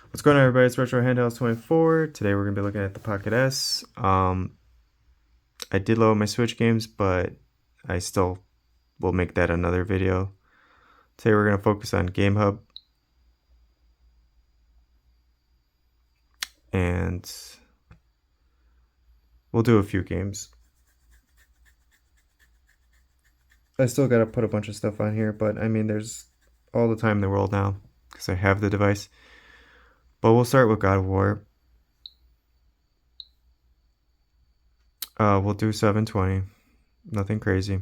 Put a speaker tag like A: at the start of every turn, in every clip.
A: What's going on, everybody? It's Retro Handhelds 24. Today we're going to be looking at the Pocket S. I did load my Switch games, but I still will make that another video. Today we're going to focus on Gamehub. And we'll do a few games. I still got to put a bunch of stuff on here, but I mean, there's all the time in the world now because I have the device. But we'll start with God of War. We'll do 720. Nothing crazy.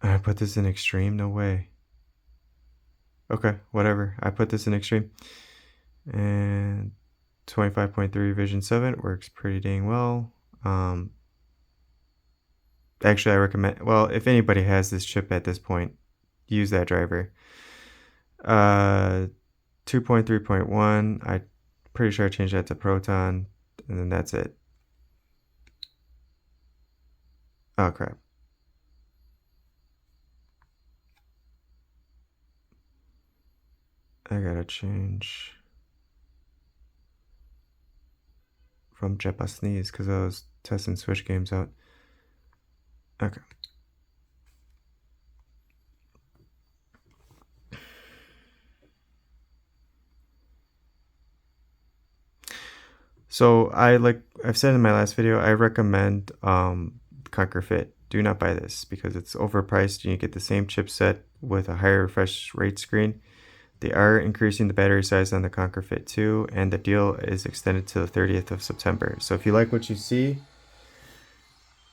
A: I put this in extreme? No way. Okay, whatever. I put this in extreme. And 25.3 Vision 7 works pretty dang well. Actually, I recommend, well, if anybody has this chip at this point, use that driver. 2.3.1, I'm pretty sure I changed that to Proton, and then that's it. Oh, crap. I gotta change from Japanese because I was testing Switch games out. Okay. So I've said in my last video, I recommend Conquer Fit. Do not buy this because it's overpriced and you get the same chipset with a higher refresh rate screen. They are increasing the battery size on the Conquer Fit 2, and the deal is extended to the 30th of September. So if you like what you see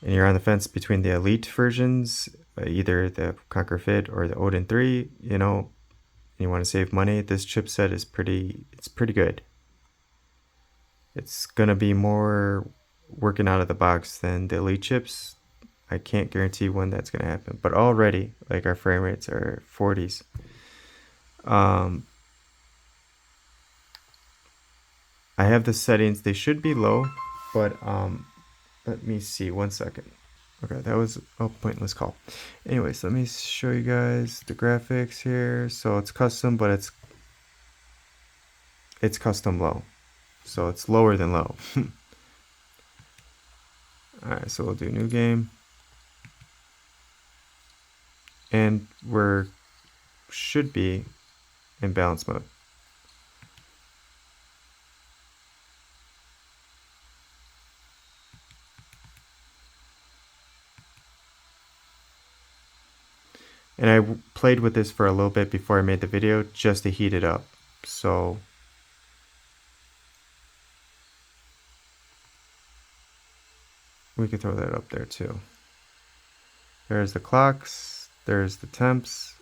A: and you're on the fence between the Elite versions, either the Conquer Fit or the Odin 3, you know, and you want to save money, this chipset is pretty good. It's gonna be more working out of the box than the Elite chips. I can't guarantee when that's gonna happen, but already, like, our frame rates are 40s. I have the settings. They should be low, but let me see. 1 second. Okay, that was a pointless call. Anyways, let me show you guys the graphics here. So it's custom, but it's custom low. So it's lower than low. Alright, so we'll do new game. And we're should be in balance mode. And I played with this for a little bit before I made the video just to heat it up. So we could throw that up there too. There's the clocks, there's the temps.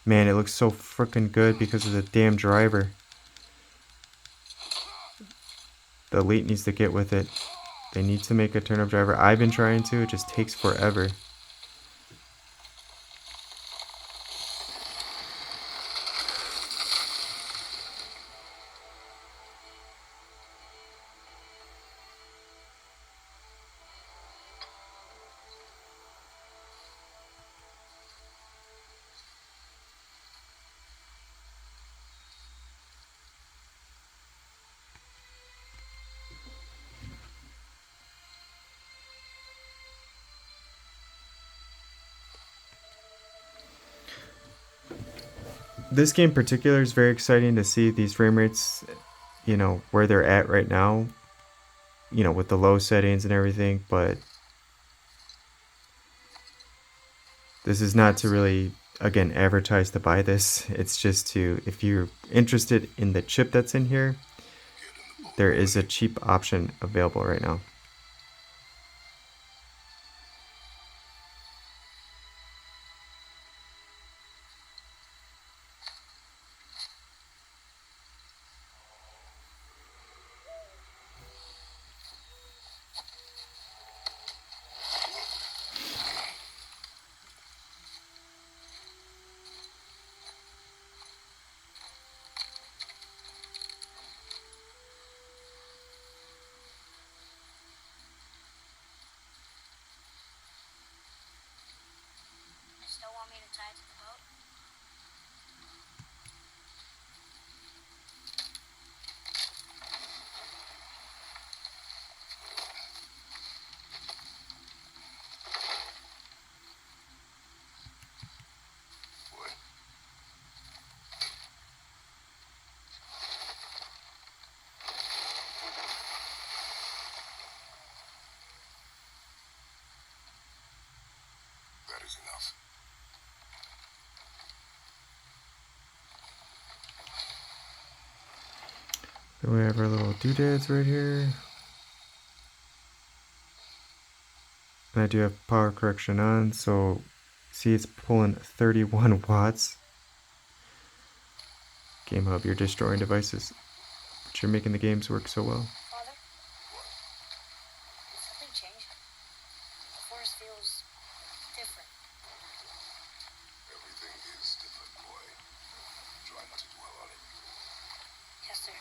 A: Man, it looks so freaking good because of the damn driver. The Elite needs to get with it. They need to make a turn-up driver. I've been trying to, it just takes forever. This game in particular is very exciting to see these frame rates, you know, where they're at right now, you know, with the low settings and everything, but this is not to really, again, advertise to buy this. It's just to, if you're interested in the chip that's in here, there is a cheap option available right now. Then we have our little doodads right here. And I do have power correction on, so see it's pulling 31 watts. Gamehub, you're destroying devices, but you're making the games work so well.
B: Father? Did something change? The forest feels different.
C: Everything is different, boy. Try not to dwell on it.
B: Yes, sir.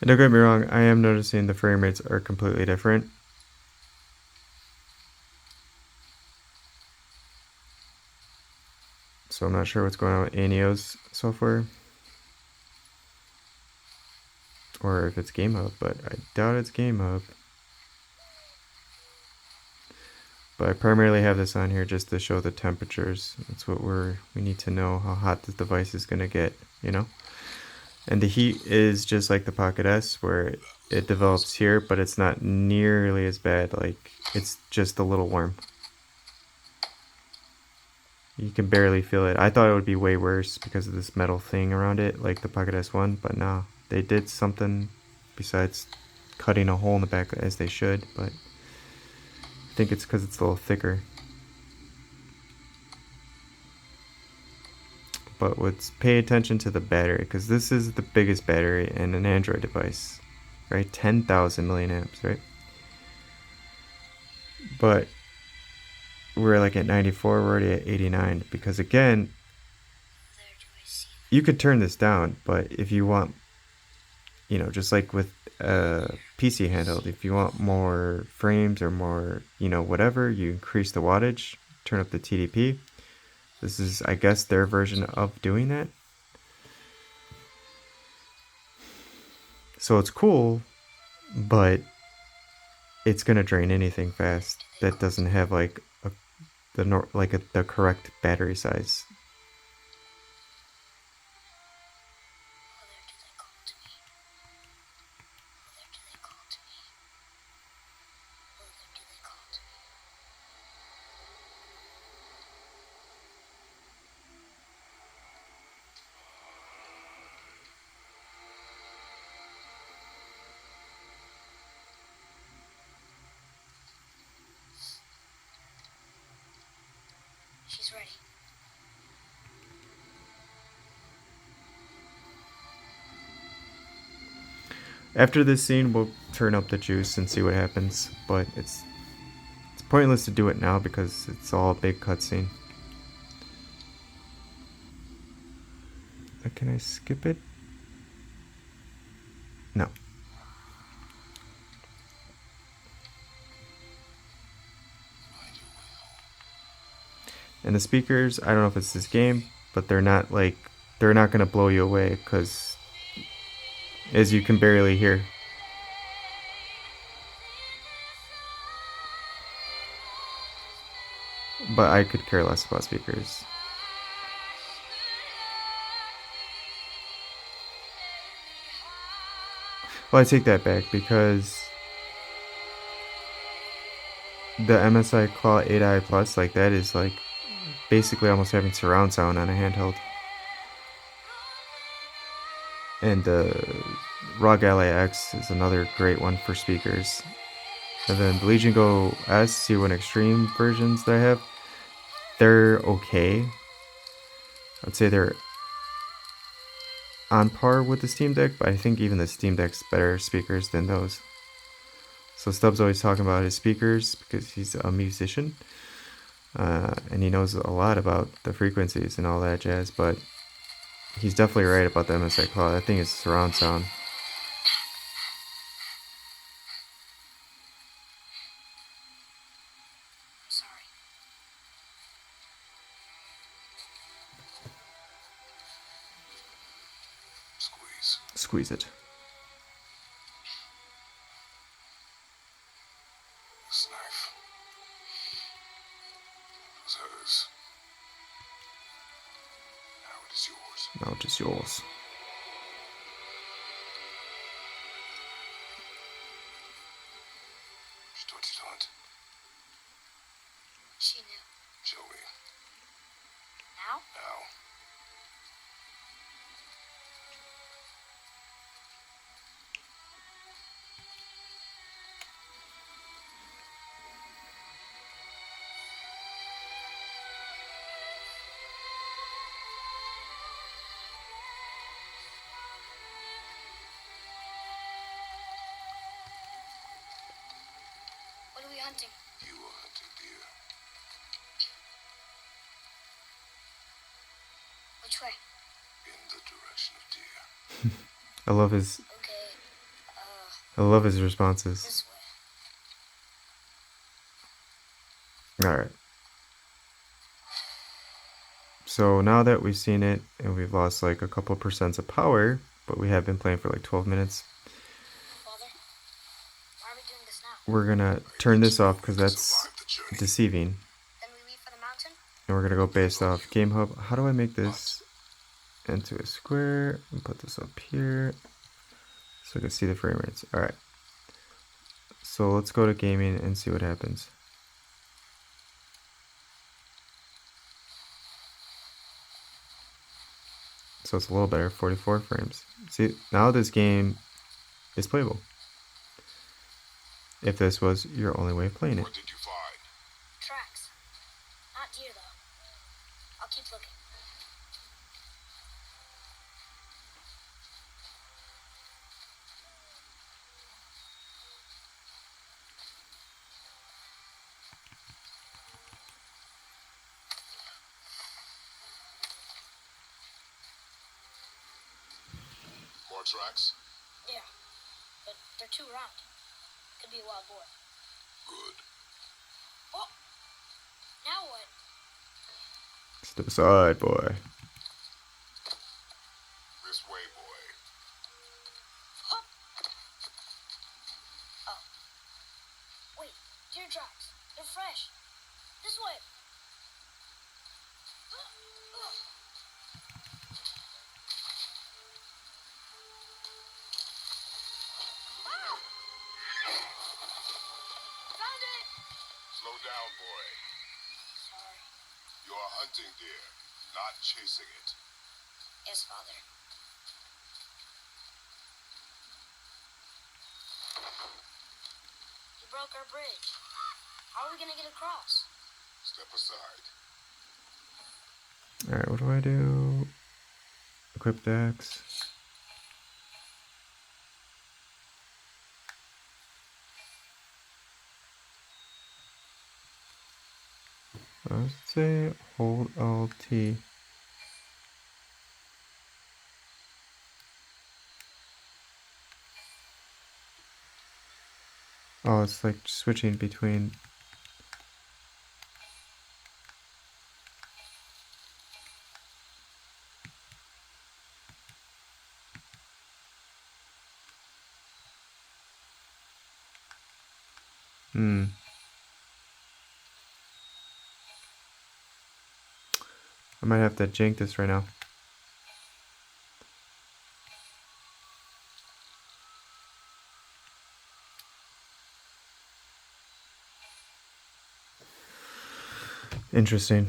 A: And don't get me wrong, I am noticing the frame rates are completely different. So I'm not sure what's going on with Ayaneo's software. Or if it's Gamehub, but I doubt it's Gamehub. But I primarily have this on here just to show the temperatures. That's what we need to know how hot the device is gonna get, you know? And the heat is just like the Pocket S, where it develops here, but it's not nearly as bad. Like, it's just a little warm. You can barely feel it. I thought it would be way worse because of this metal thing around it, like the Pocket S1, but no. They did something besides cutting a hole in the back as they should, but I think it's because it's a little thicker. But pay attention to the battery, because this is the biggest battery in an Android device, right? 10,000 milliamps, right? But we're like at 94, we're already at 89, because again, you could turn this down, but if you want, you know, just like with a PC handheld, if you want more frames or more, you know, whatever, you increase the wattage, turn up the TDP. This is, I guess, their version of doing that. So it's cool, but it's gonna drain anything fast that doesn't have like the correct battery size.
B: She's ready.
A: After this scene, we'll turn up the juice and see what happens, but it's pointless to do it now because it's all a big cutscene. Can I skip it? No. And the speakers, I don't know if it's this game, but they're not gonna blow you away, because as you can barely hear. But I could care less about speakers. Well, I take that back, because the MSI Claw 8i Plus, like, that is like basically almost having surround sound on a handheld. And the ROG Ally X is another great one for speakers. And then the Legion Go S C1 Extreme versions that I have, they're okay. I'd say they're on par with the Steam Deck, but I think even the Steam Deck's better speakers than those. So Stubbs always talking about his speakers because he's a musician. and he knows a lot about the frequencies and all that jazz, but he's definitely right about the MSI quality. That thing is surround sound.
B: Sorry.
C: Squeeze.
A: Squeeze it.
C: This knife was hers. Now it is yours.
A: Now it is yours.
C: She taught you to hunt.
B: She knew.
C: Show me.
B: Now?
C: Now.
B: What are we hunting?
C: You are hunting deer.
B: Which way?
C: In the direction of deer.
A: I love his
B: Okay,
A: responses.
B: this way.
A: All right. So now that we've seen it and we've lost like a couple percents of power, but we have been playing for like 12 minutes,
B: Father, why are we doing this now?
A: we're gonna turn this off because that's
C: Survive the journey.
A: deceiving.
B: Then we leave for the mountain?
A: And we're gonna go based off Gamehub. How do I make this into a square and put this up here so I can see the frame rates? All right. So let's go to gaming and see what happens. So it's a little better, 44 frames. See, now this game is playable. If this was your only way of playing it.
C: What did you find?
B: Tracks. Not deer, though. I'll keep looking.
C: More tracks?
B: Yeah, but they're too round. Could be a wild boar.
C: Good.
B: Oh! Now what?
A: Step aside, boy.
C: This way, boy.
B: Huh? Oh. Wait, deer tracks. They're fresh. This way. Ah! Found it!
C: Slow down, boy.
B: Sorry.
C: You're hunting deer, not chasing it.
B: Yes, Father. You broke our bridge. How are we gonna get across?
C: Step aside.
A: Alright, what do I do? Equip the axe. Let's say hold Alt. Oh, it's like switching between. I might have to jank this right now. Interesting.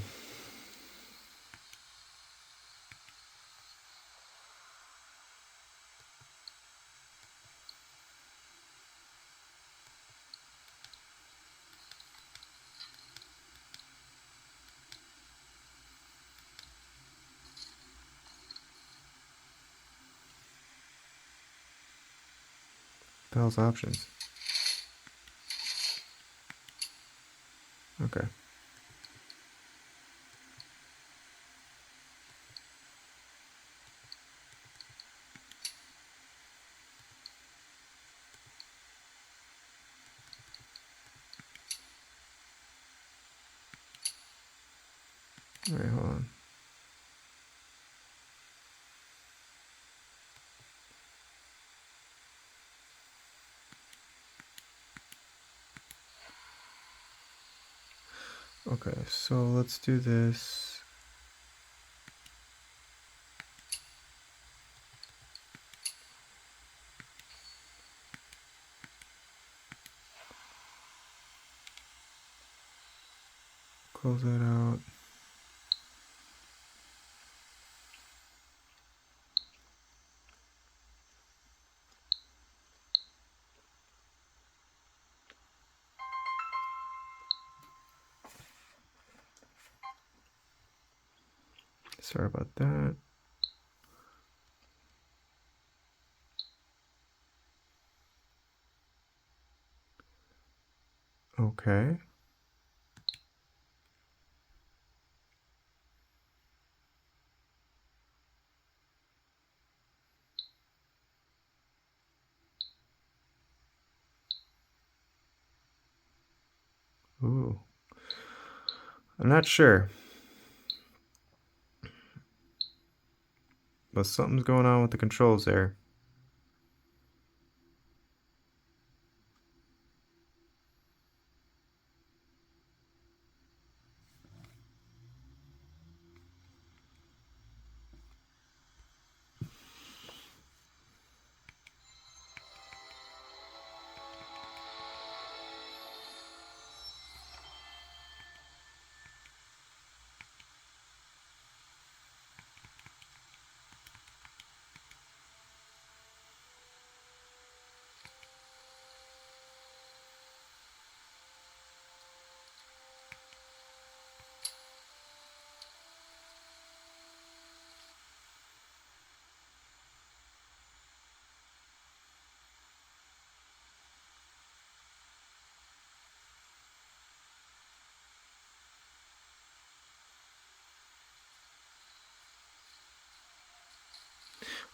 A: The hell's options? Okay. Alright, hold on. Okay, so let's do this. Close that out. Sorry about that. Okay. Ooh. I'm not sure, but something's going on with the controls there.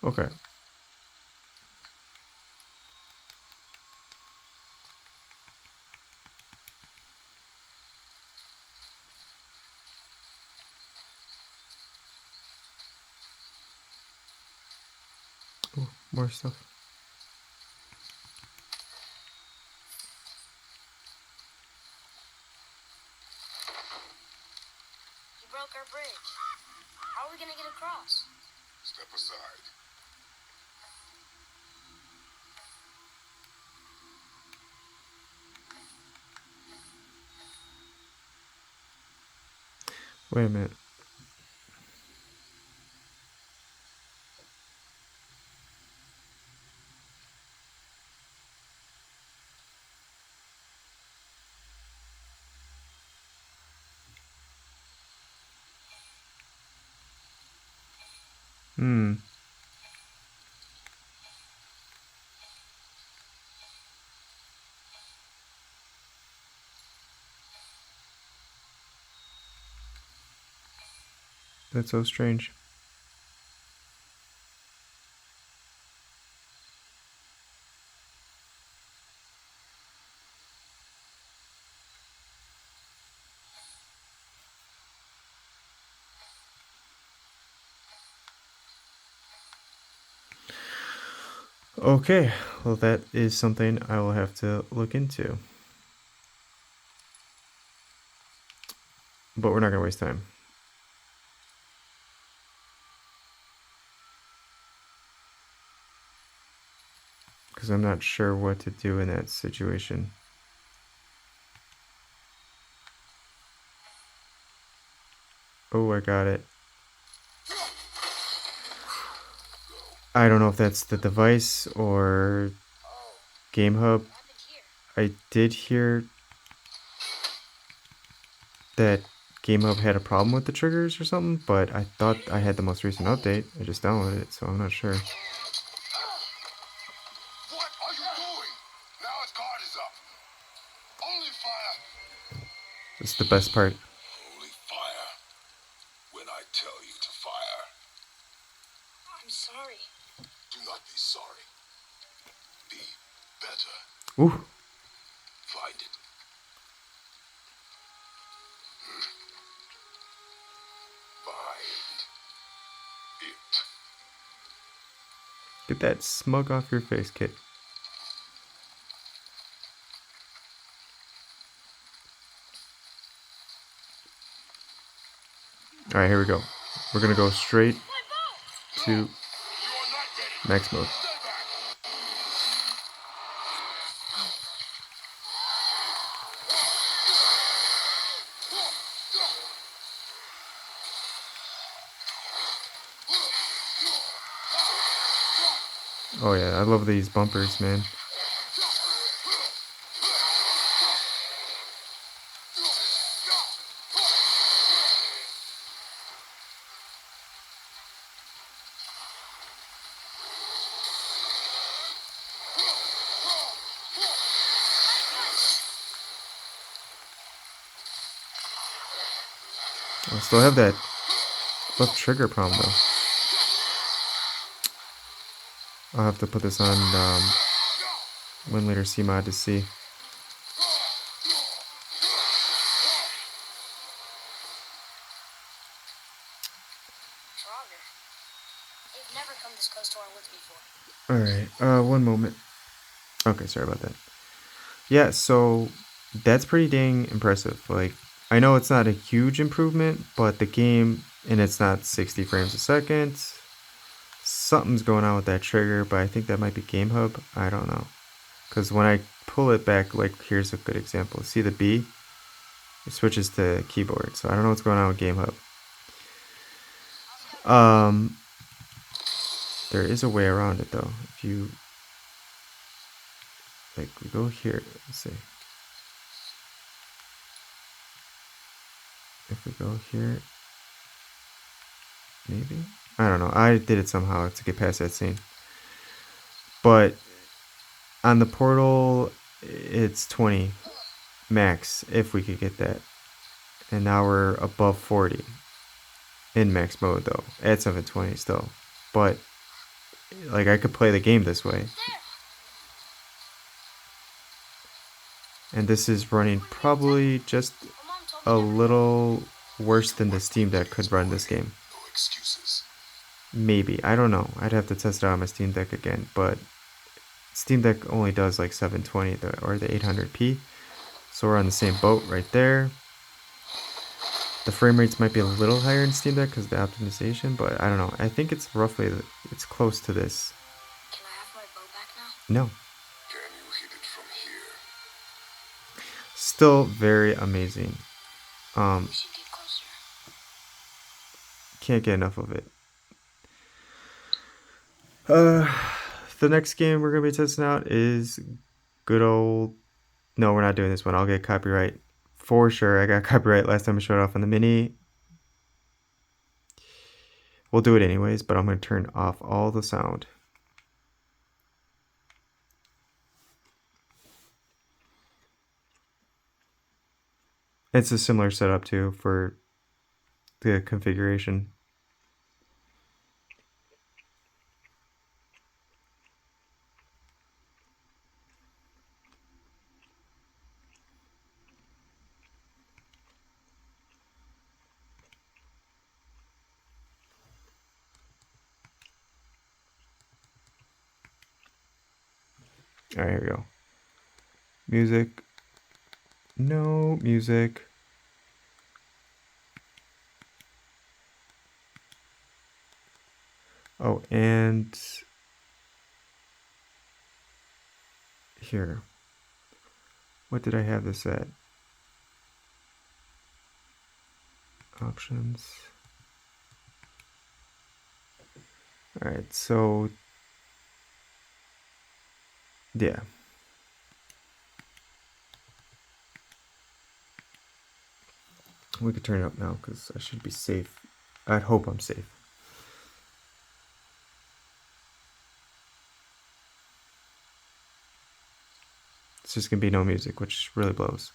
A: Okay. Ooh, more stuff.
B: You broke our bridge. How are we gonna get across?
C: Step aside.
A: Wait a minute. Hmm. That's so strange. Okay, well, that is something I will have to look into. But we're not going to waste time. Because I'm not sure what to do in that situation. Oh, I got it. I don't know if that's the device or
B: Oh,
A: Gamehub.
B: what happened here?
A: I did hear that Gamehub had a problem with the triggers or something, but I thought I had the most recent update. I just downloaded it, so I'm not sure.
C: What are you doing? Now its guard is up. Only fire.
A: It's the best part.
C: Only fire. When I tell you to fire,
B: I'm sorry.
C: do not be sorry. Be better.
A: Ooh,
C: Find it.
A: Get that smug off your face, kid. Alright, here we go. We're gonna go straight to max mode. Oh yeah, I love these bumpers, man. I still have that left trigger problem though. I'll have to put this on Win Leader CMod to see.
B: Stronger. They've never come this close to our woods before.
A: Alright, one moment. Okay, sorry about that. Yeah, so that's pretty dang impressive. Like, I know it's not a huge improvement, but the game, and it's not 60 frames a second. Something's going on with that trigger, but I think that might be Gamehub. I don't know. Because when I pull it back, like, here's a good example. See the B? It switches to keyboard, so I don't know what's going on with Gamehub. There is a way around it, though. If you, like, we go here, let's see. If we go here, maybe? I don't know. I did it somehow to get past that scene. But on the portal, it's 20 max if we could get that. And now we're above 40 in max mode though at 720 still. But like I could play the game this way. And this is running probably just a little worse than the Steam Deck could run this game.
C: No excuses.
A: Maybe. I don't know. I'd have to test it out on my Steam Deck again, but Steam Deck only does like 720 or the 800p. So we're on the same boat right there. The frame rates might be a little higher in Steam Deck because of the optimization, but I don't know. I think it's roughly, it's close to this.
B: Can I have my bow back now?
A: No.
C: Can you hit it from here?
A: Still very amazing.
B: We should get closer.
A: Can't get enough of it. The next game we're going to be testing out is good old... No, we're not doing this one. I'll get copyright. For sure, I got copyright last time I showed off on the Mini. We'll do it anyways, but I'm going to turn off all the sound. It's a similar setup too for the configuration. Alright, here we go. Music. No music. Oh, and here. What did I have this at? Options. Alright, so yeah. We could turn it up now because I should be safe. I'd hope I'm safe. It's just gonna be no music, which really blows.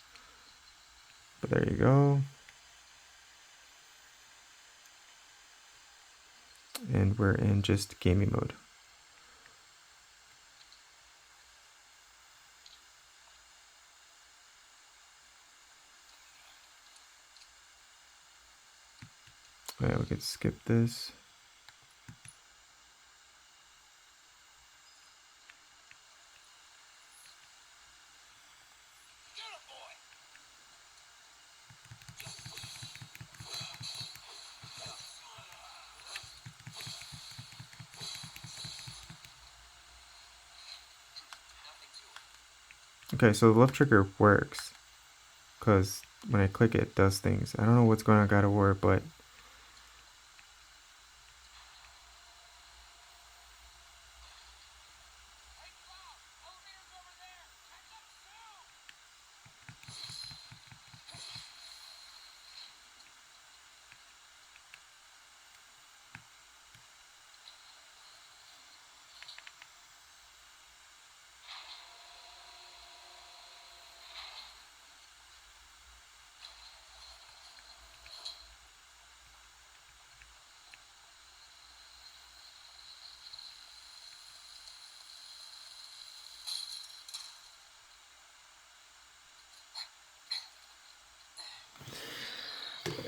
A: But there you go. And we're in just gaming mode. Alright, we could skip this. Okay, so the left trigger works because when I click it does things. I don't know what's going on God of War, but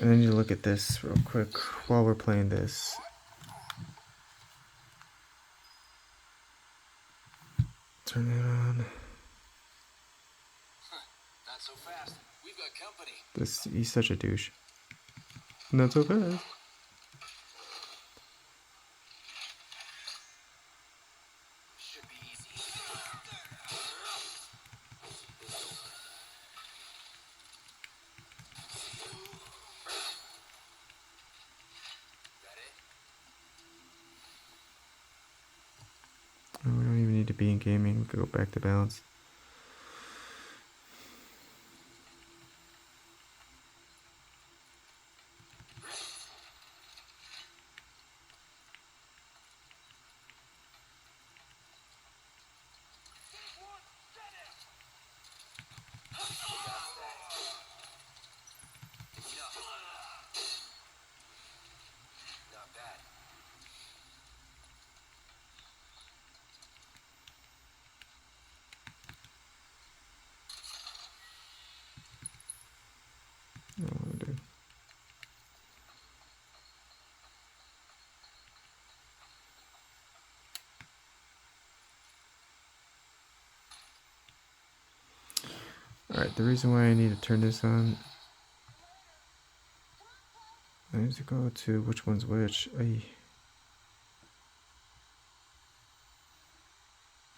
A: and then you look at this real quick while we're playing this. Turn it on.
C: Not so fast. We've got company.
A: He's such a douche. Not so fast.
C: Should be easy. That it?
A: Oh, we don't even need to be in gaming. We could go back to balance.
C: Not bad.
A: Oh, dude. Alright, the reason why I need to turn this on, I need to go to which one's which. Ay.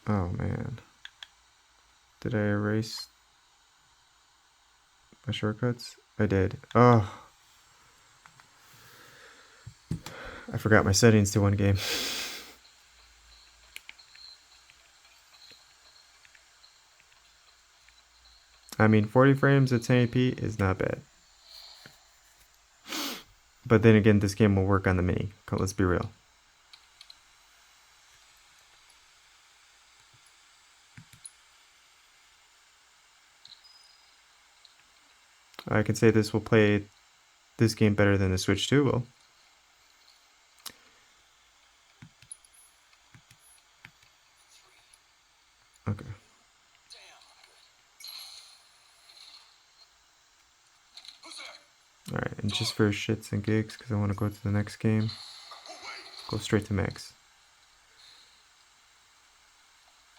A: Oh man. Did I erase my shortcuts? I did. Oh. I forgot my settings to one game. I mean, 40 frames at 1080p is not bad. But then again, this game will work on the mini. Let's be real. I can say this will play this game better than the Switch 2 will. Okay. Alright, and just for shits and gigs, because I want to go to the next game, go straight to max.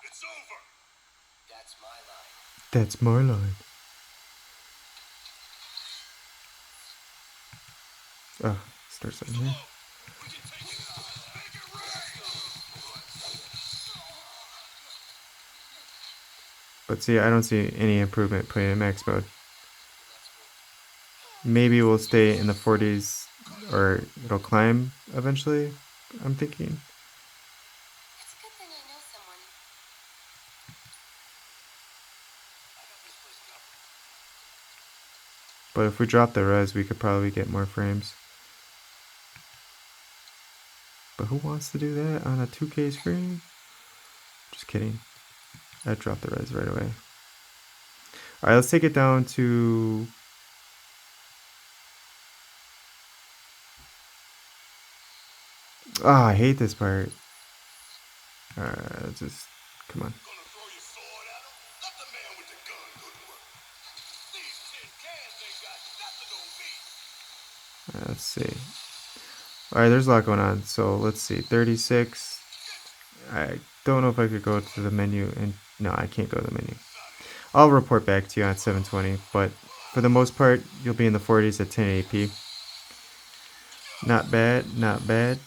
C: It's over. That's my line.
A: That's my line. Oh, starts on here.
C: We can take it. Make it rain.
A: But see, I don't see any improvement playing in max mode. Maybe we'll stay in the 40s, or it'll climb eventually, I'm thinking.
B: It's a good thing I know someone.
A: But if we drop the res, we could probably get more frames. But who wants to do that on a 2K screen? Just kidding. I'd drop the res right away. Alright, let's take it down to... Ah, I hate this part. Alright, just... Come on.
C: Gonna throw your sword at him? Let the man with the gun go to work. These tin cans ain't got nothing on me.
A: Let's see. Alright, there's a lot going on. So let's see. 36. I don't know if I could go to the menu. And no, I can't go to the menu. I'll report back to you on 720. But for the most part, you'll be in the 40s at 1080p. Not bad. Not bad.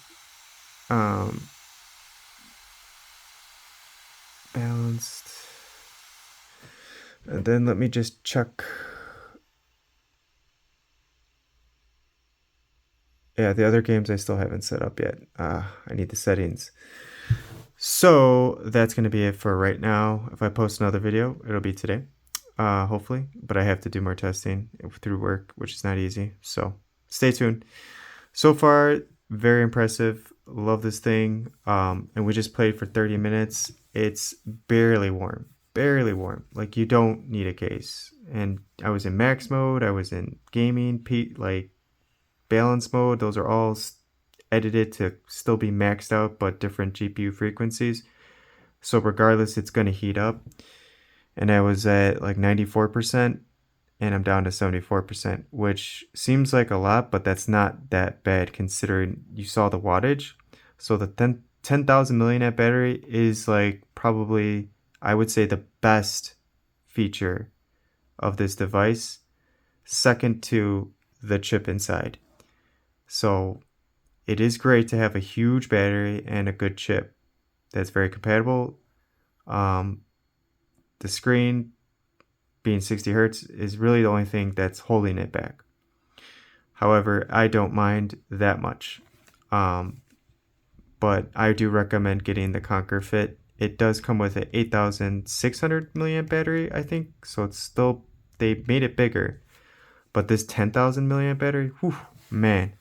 A: Balanced. And then let me just check. Yeah, the other games I still haven't set up yet. I need the settings. So that's going to be it for right now. If I post another video, it'll be today, hopefully. But I have to do more testing through work, which is not easy. So stay tuned. So far, very impressive. Love this thing. And we just played for 30 minutes. It's barely warm. Barely warm. Like, you don't need a case. And I was in max mode. I was in gaming, like balance mode. Those are all edited to still be maxed out, but different GPU frequencies. So regardless, it's going to heat up. And I was at like 94%, and I'm down to 74%, which seems like a lot, but that's not that bad considering you saw the wattage. So the 10,000 milliamp battery is like probably, I would say, the best feature of this device, second to the chip inside. So it is great to have a huge battery and a good chip that's very compatible. The screen being 60 hertz is really the only thing that's holding it back. However, I don't mind that much. But I do recommend getting the Conquer Fit. It does come with an 8,600 milliamp battery, I think. So it's still, they made it bigger. But this 10,000 milliamp battery, whew, man,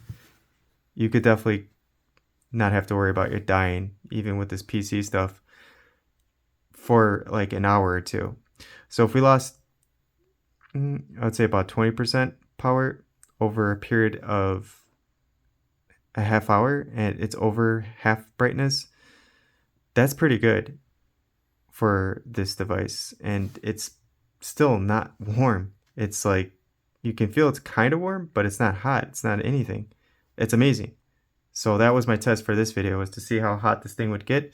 A: you could definitely not have to worry about your dying, even with this PC stuff, for like an hour or two. So if we lost, I would say about 20% power over a period of a half hour, and it's over half brightness, that's pretty good for this device. And it's still not warm. It's like, you can feel it's kind of warm, but it's not hot. It's not anything. It's amazing. So that was my test for this video, was to see how hot this thing would get.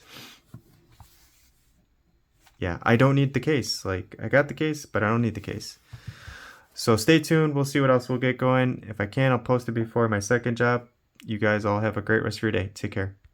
A: Yeah, I don't need the case. Like, I got the case, but I don't need the case. So stay tuned. We'll see what else we'll get going. If I can, I'll post it before my second job. You guys all have a great rest of your day. Take care.